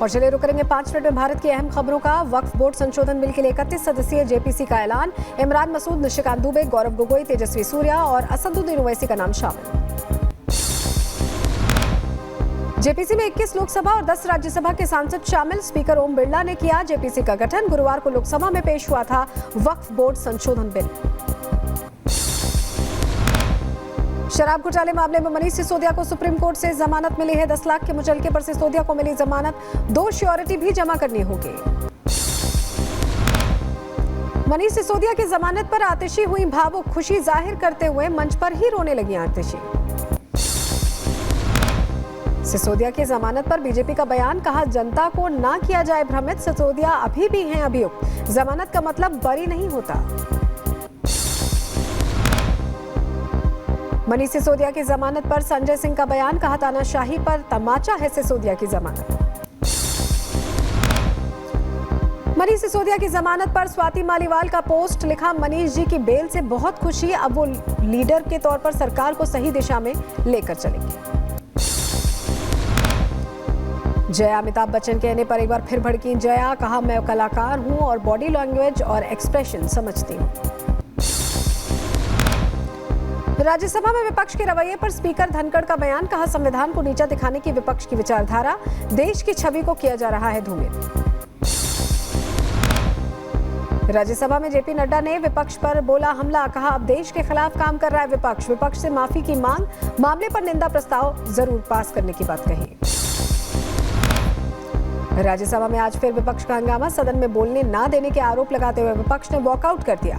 और चलिए रुक करेंगे 5 मिनट में भारत की अहम खबरों का। वक्फ बोर्ड संशोधन बिल के लिए 31 सदस्यीय जेपीसी का ऐलान। इमरान मसूद, निशिकांत दुबे, गौरव गोगोई, तेजस्वी सूर्या और असदुद्दीन ओवैसी का नाम शामिल। जेपीसी में 21 लोकसभा और 10 राज्यसभा के सांसद शामिल। स्पीकर ओम बिरला ने किया जेपीसी का गठन। गुरुवार को लोकसभा में पेश हुआ था वक्फ बोर्ड संशोधन बिल। शराब घोटाले मामले में मनीष सिसोदिया को सुप्रीम कोर्ट से जमानत मिली है। 10 लाख के मुचलके पर सिसोदिया को मिली जमानत। 2 श्योरिटी भी जमा करनी होगी। मनीष सिसोदिया की जमानत पर आतिशी हुई भावुक। खुशी जाहिर करते हुए मंच पर ही रोने लगी आतिशी। सिसोदिया की जमानत पर बीजेपी का बयान, कहा जनता को ना किया जाए भ्रमित। सिसोदिया अभी भी हैं अभियुक्त। जमानत का मतलब बरी नहीं होता। मनीष सिसोदिया की जमानत पर संजय सिंह का बयान, कहा तानाशाही पर तमाचा है सिसोदिया की जमानत। मनीष सिसोदिया की जमानत पर स्वाति मालीवाल का पोस्ट, लिखा मनीष जी की बेल से बहुत खुशी। अब वो लीडर के तौर पर सरकार को सही दिशा में लेकर चलेंगे। जया अमिताभ बच्चन कहने पर एक बार फिर भड़की जया, कहा मैं कलाकार हूं और बॉडी लैंग्वेज और एक्सप्रेशन समझती हूं। राज्यसभा में विपक्ष के रवैये पर स्पीकर धनखड़ का बयान, कहा संविधान को नीचा दिखाने की विपक्ष की विचारधारा, देश की छवि को किया जा रहा है धूमिल। राज्यसभा में जेपी नड्डा ने विपक्ष पर बोला हमला, कहा अब देश के खिलाफ काम कर रहा है विपक्ष। विपक्ष से माफी की मांग, मामले पर निंदा प्रस्ताव जरूर पास करने की बात कही। राज्यसभा में आज फिर विपक्ष का हंगामा। सदन में बोलने ना देने के आरोप लगाते हुए विपक्ष ने वॉकआउट कर दिया।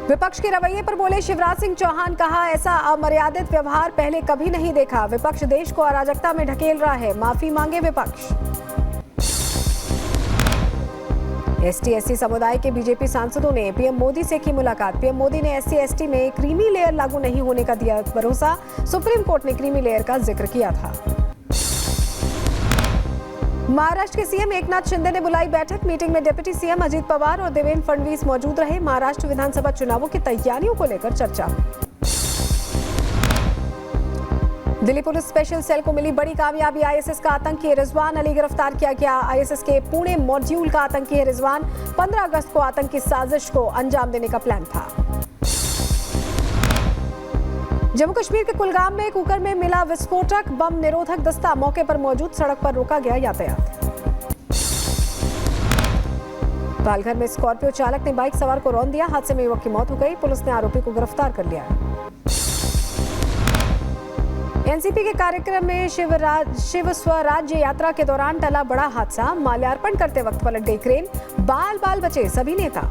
विपक्ष के रवैये पर बोले शिवराज सिंह चौहान, कहा ऐसा अमर्यादित व्यवहार पहले कभी नहीं देखा। विपक्ष देश को अराजकता में ढकेल रहा है, माफी मांगे विपक्ष। एसटी/एससी समुदाय के बीजेपी सांसदों ने पीएम मोदी से की मुलाकात। पीएम मोदी ने एससी/एसटी में क्रीमी लेयर लागू नहीं होने का दिया भरोसा। सुप्रीम कोर्ट ने क्रीमी लेयर का जिक्र किया था। महाराष्ट्र के सीएम एकनाथ शिंदे ने बुलाई बैठक। मीटिंग में डिप्टी सीएम अजीत पवार और देवेंद्र फडणवीस मौजूद रहे। महाराष्ट्र विधानसभा चुनावों की तैयारियों को लेकर चर्चा हुई। दिल्ली पुलिस स्पेशल सेल को मिली बड़ी कामयाबी। आईएसएस का आतंकी रिजवान अली गिरफ्तार किया गया। आईएसएस के पुणे मॉड्यूल का आतंकी है रिजवान। 15 अगस्त को आतंकी साजिश को अंजाम देने का प्लान था। जम्मू कश्मीर के कुलगाम में कुकर में मिला विस्फोटक। बम निरोधक दस्ता मौके पर मौजूद, सड़क पर रोका गया यातायात। पालघर में स्कॉर्पियो चालक ने बाइक सवार को रौंद दिया। हादसे में युवक की मौत हो गई। पुलिस ने आरोपी को गिरफ्तार कर लिया। एनसीपी के कार्यक्रम में शिव स्वराज्य यात्रा के दौरान टला बड़ा हादसा। माल्यार्पण करते वक्त पलट गई क्रेन। बाल बाल बचे सभी नेता।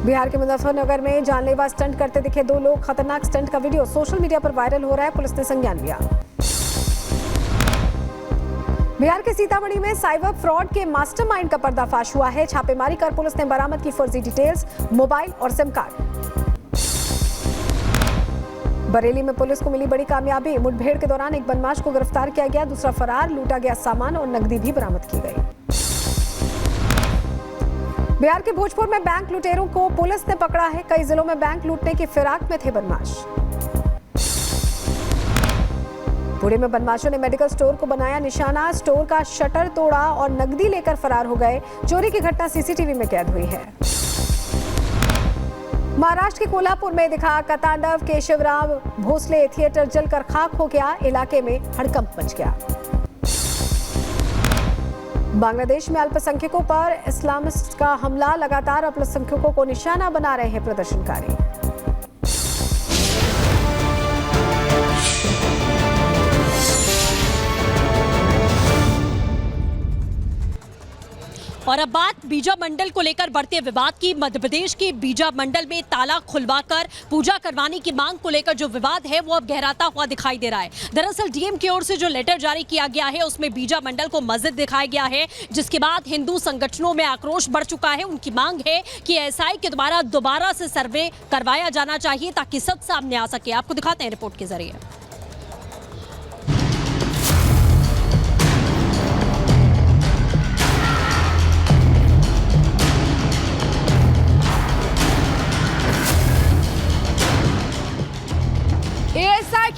बिहार के मुजफ्फरनगर में जानलेवा स्टंट करते दिखे 2 लोग। खतरनाक स्टंट का वीडियो सोशल मीडिया पर वायरल हो रहा है। पुलिस ने संज्ञान लिया। बिहार के सीतामढ़ी में साइबर फ्रॉड के मास्टरमाइंड का पर्दाफाश हुआ है। छापेमारी कर पुलिस ने बरामद की फर्जी डिटेल्स, मोबाइल और सिम कार्ड। बरेली में पुलिस को मिली बड़ी कामयाबी। मुठभेड़ के दौरान एक बदमाश को गिरफ्तार किया गया, दूसरा फरार। लूटा गया सामान और नकदी भी बरामद की गई। बिहार के भोजपुर में बैंक लुटेरों को पुलिस ने पकड़ा है। कई जिलों में बैंक लूटने की फिराक में थे बदमाश। पुणे में बदमाशों ने मेडिकल स्टोर को बनाया निशाना। स्टोर का शटर तोड़ा और नकदी लेकर फरार हो गए। चोरी की घटना सीसीटीवी में कैद हुई है। महाराष्ट्र के कोल्हापुर में दिखा कतांडव। केशवराव भोसले थिएटर जलकर खाक हो गया। इलाके में हड़कंप मच गया। बांग्लादेश में अल्पसंख्यकों पर इस्लामिस्ट का हमला। लगातार अल्पसंख्यकों को निशाना बना रहे हैं प्रदर्शनकारी। और अब बात बीजा मंडल को लेकर बढ़ते विवाद की। मध्य प्रदेश के बीजा मंडल में ताला खुलवाकर पूजा करवाने की मांग को लेकर जो विवाद है वो अब गहराता हुआ दिखाई दे रहा है। दरअसल डीएम की ओर से जो लेटर जारी किया गया है उसमें बीजा मंडल को मस्जिद दिखाया गया है, जिसके बाद हिंदू संगठनों में आक्रोश बढ़ चुका है। उनकी मांग है कि एसआई के द्वारा दोबारा से सर्वे करवाया जाना चाहिए ताकि सच सामने आ सके। आपको दिखाते हैं रिपोर्ट के जरिए।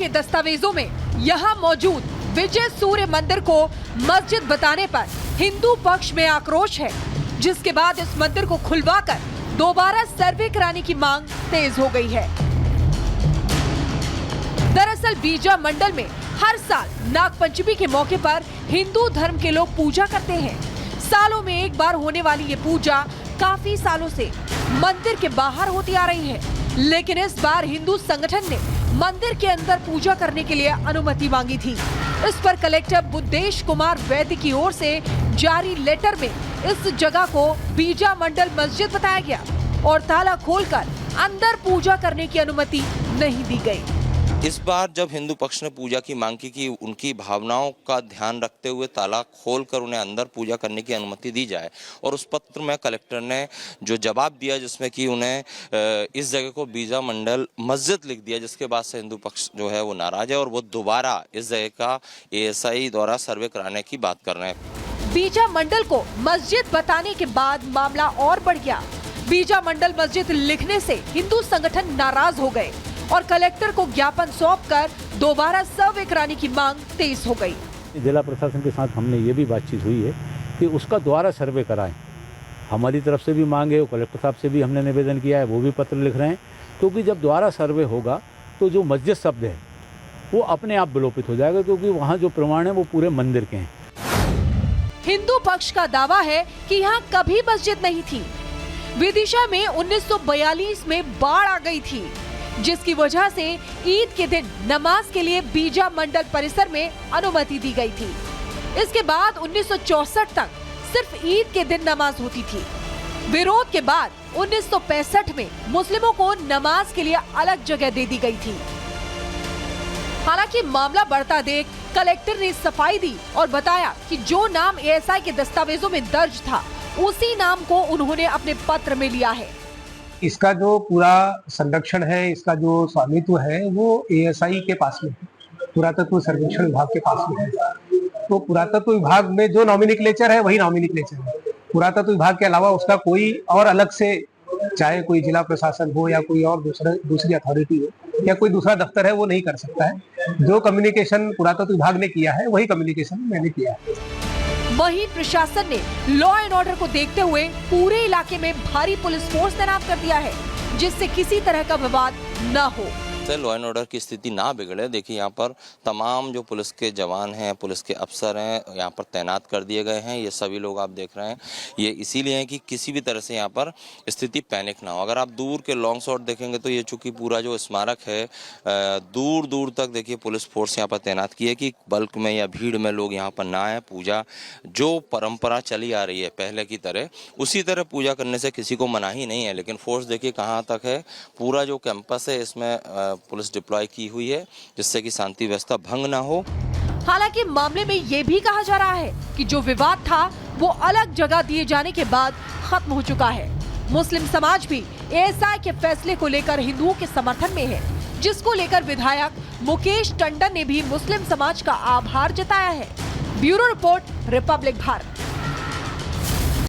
के दस्तावेजों में यहाँ मौजूद विजय सूर्य मंदिर को मस्जिद बताने पर हिंदू पक्ष में आक्रोश है, जिसके बाद इस मंदिर को खुलवाकर दोबारा सर्वे कराने की मांग तेज हो गई है। दरअसल बीजा मंडल में हर साल नागपंचमी के मौके पर हिंदू धर्म के लोग पूजा करते हैं। सालों में एक बार होने वाली ये पूजा काफी सालों से मंदिर के बाहर होती आ रही है, लेकिन इस बार हिंदू संगठन ने मंदिर के अंदर पूजा करने के लिए अनुमति मांगी थी। इस पर कलेक्टर बुद्धेश कुमार वैद्य की ओर से जारी लेटर में इस जगह को बीजा मंडल मस्जिद बताया गया और ताला खोलकर अंदर पूजा करने की अनुमति नहीं दी गई। इस बार जब हिंदू पक्ष ने पूजा की मांग की कि उनकी भावनाओं का ध्यान रखते हुए ताला खोलकर उन्हें अंदर पूजा करने की अनुमति दी जाए, और उस पत्र में कलेक्टर ने जो जवाब दिया जिसमें कि उन्हें इस जगह को बीजा मंडल मस्जिद लिख दिया, जिसके बाद से हिंदू पक्ष जो है वो नाराज है और वो दोबारा इस जगह का ASI द्वारा सर्वे कराने की बात कर रहे हैं। बीजा मंडल को मस्जिद बताने के बाद मामला और बढ़ गया। बीजा मंडल मस्जिद लिखने से हिंदू संगठन नाराज हो गए और कलेक्टर को ज्ञापन सौंपकर दोबारा सर्वे कराने की मांग तेज हो गई। जिला प्रशासन के साथ हमने ये भी बातचीत हुई है कि उसका दोबारा सर्वे कराएं। हमारी तरफ से भी मांग है, वो कलेक्टर साहब से भी हमने निवेदन किया है, वो भी पत्र लिख रहे हैं, क्योंकि जब दोबारा सर्वे होगा तो जो मस्जिद शब्द है वो अपने आप विलोपित हो जाएगा, क्योंकि वहाँ जो प्रमाण है वो पूरे मंदिर के हैं। हिंदू पक्ष का दावा है कि यहाँ कभी मस्जिद नहीं थी। विदिशा में 1942 में बाढ़ आ गई थी, जिसकी वजह से ईद के दिन नमाज के लिए बीजा मंडल परिसर में अनुमति दी गई थी। इसके बाद 1964 तक सिर्फ ईद के दिन नमाज होती थी। विरोध के बाद 1965 में मुस्लिमों को नमाज के लिए अलग जगह दे दी गई थी। हालांकि मामला बढ़ता देख कलेक्टर ने सफाई दी और बताया कि जो नाम ASI के दस्तावेजों में दर्ज था उसी नाम को उन्होंने अपने पत्र में लिया है। इसका जो पूरा संरक्षण है, इसका जो स्वामित्व है वो ASI के पास में है, पुरातत्व सर्वेक्षण विभाग के पास में है। तो पुरातत्व विभाग में जो नॉमिनिक्लेचर है वही नॉमिनिक्लेचर है। पुरातत्व विभाग के अलावा उसका कोई और अलग से, चाहे कोई जिला प्रशासन हो या कोई और दूसरी अथॉरिटी हो या कोई दूसरा दफ्तर है, वो नहीं कर सकता है। जो कम्युनिकेशन पुरातत्व विभाग ने किया है वही कम्युनिकेशन मैंने किया है। वहीं प्रशासन ने लॉ एंड ऑर्डर को देखते हुए पूरे इलाके में भारी पुलिस फोर्स तैनात कर दिया है, जिससे किसी तरह का विवाद न हो। लॉ एंड ऑर्डर की स्थिति ना बिगड़े, देखिए यहाँ पर तमाम जो पुलिस के जवान हैं, पुलिस के अफसर हैं, यहाँ पर तैनात कर दिए गए हैं। ये सभी लोग आप देख रहे हैं, ये इसीलिए है कि किसी भी तरह से यहाँ पर स्थिति पैनिक ना हो। अगर आप दूर के लॉन्ग शॉट देखेंगे तो ये चूंकि पूरा जो स्मारक है दूर दूर तक देखिए पुलिस फोर्स यहाँ पर तैनात की है कि बल्क में या भीड़ में लोग यहाँ पर ना आए। पूजा जो परंपरा चली आ रही है पहले की तरह, उसी तरह पूजा करने से किसी को मनाही नहीं है। लेकिन फोर्स देखिए कहाँ तक है, पूरा जो कैंपस है इसमें पुलिस डिप्लॉय की हुई है, जिससे कि शांति व्यवस्था भंग ना हो। हालांकि मामले में ये भी कहा जा रहा है कि जो विवाद था वो अलग जगह दिए जाने के बाद खत्म हो चुका है। मुस्लिम समाज भी ASI के फैसले को लेकर हिंदुओं के समर्थन में है, जिसको लेकर विधायक मुकेश टंडन ने भी मुस्लिम समाज का आभार जताया है। Bureau report, Republic Bharat.